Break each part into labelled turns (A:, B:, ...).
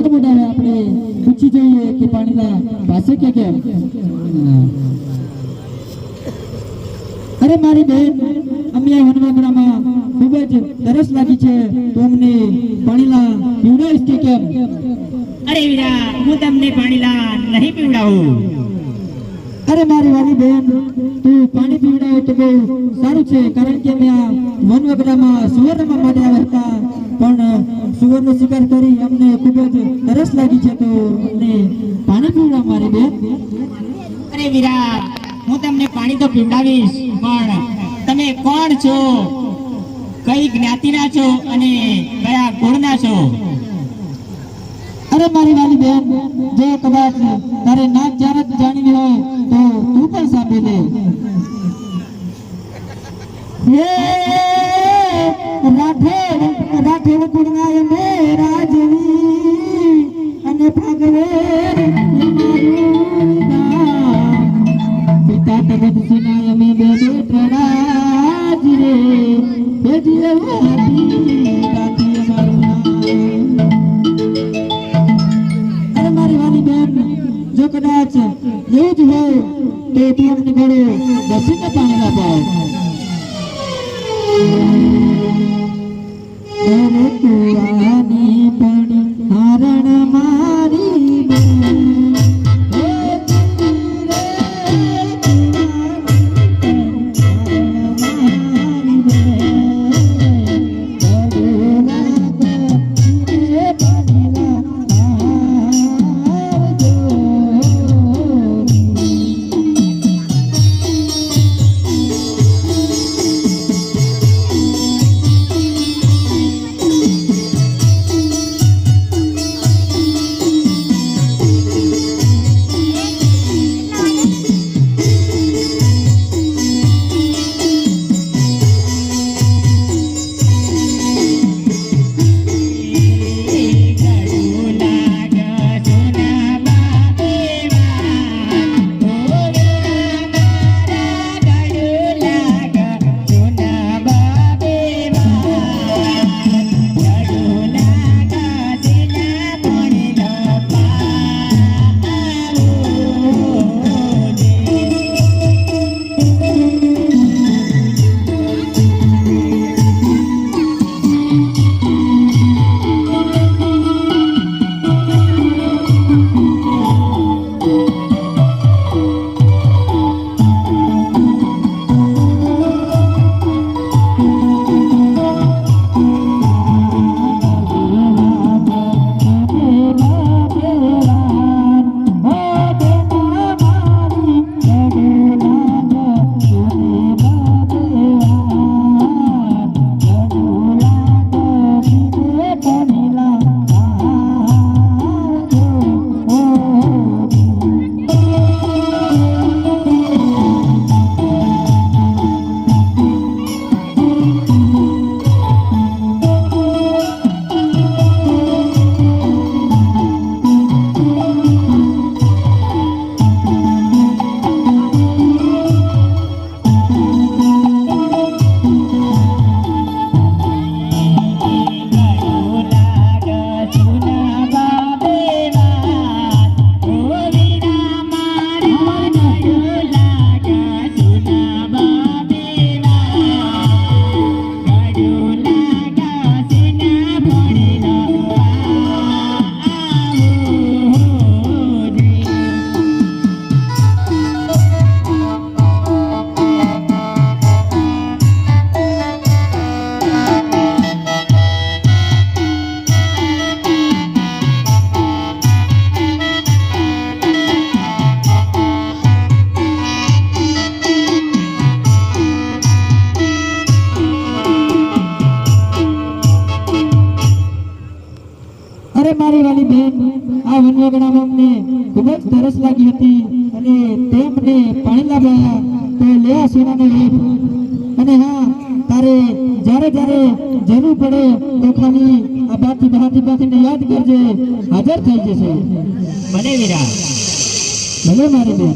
A: નાગ મોઢાને આપણે પૂછી જોઈએ કે પાણીના પાસે કે કેમ. અરે મારી બેન, અમે વનવાગડામાં ખૂબ જ તરસ લાગી છે, તો અમને પાણીલા પીવડાવીશ કે કેમ?
B: અરે વીરા, હું તમને પાણીલા નહીં પીવડાવું.
A: અરે મારી વાલી બેન, તું પાણી પીવડાવે તો બહુ સારું છે, કારણ કે અમે આ વનવગડામાં સુવર્ણમાં માટે આવ્યા હતા, પણ સુવર્ણનો શિકાર કરી અમને ખૂબ જ તરસ લાગી છે, તો અમને પાણી પીવડાવ મારી બેન.
B: અરે વીરા, હું તમને પાણી તો પીવડાવીશ, પણ તમે કોણ છો, કઈ જ્ઞાતિના છો અને કયા કુળના છો?
A: અરે મારી વાલી બેન, જો કદાચ તારે નાક જાત જાણવી હોય તો તું પણ સાંભળી લે. રાઠોડ કુળના અમે રાજવી અને ભાગવે પિતા તબદ સિનાય અમે બે બેટરાજ રે ભેજીએ વાતી રાતી અમારું નામ. મારી વાલી બેન, જો કદાચ એવું જ હોય તો તું અમને ઘરે બેસીને પાણી લાવ. અરે કુવાની પાણી હારણ મારી બેન, મારી વાલી બેન, આ વનવાગડામાં અમને ખૂબ જ તરસ લાગી હતી અને તેમને પાણી લાવ્યા તો લેવા સોનાનો લેપ. અને હા, તારે જ્યારે જ્યારે જરૂર પડે તો ખાલી આ બાતીને યાદ કરજે, હાજર થઈ જશે.
B: મને વીરા,
A: ભલે મારી બેન.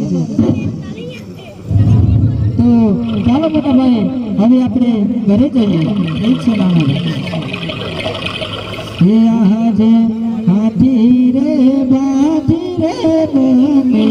A: તો ચાલો મોટા ભાઈ, હવે આપણે ઘરે જઈએ. ઠીક છે નાના. હાથી રે બાંધી રે મને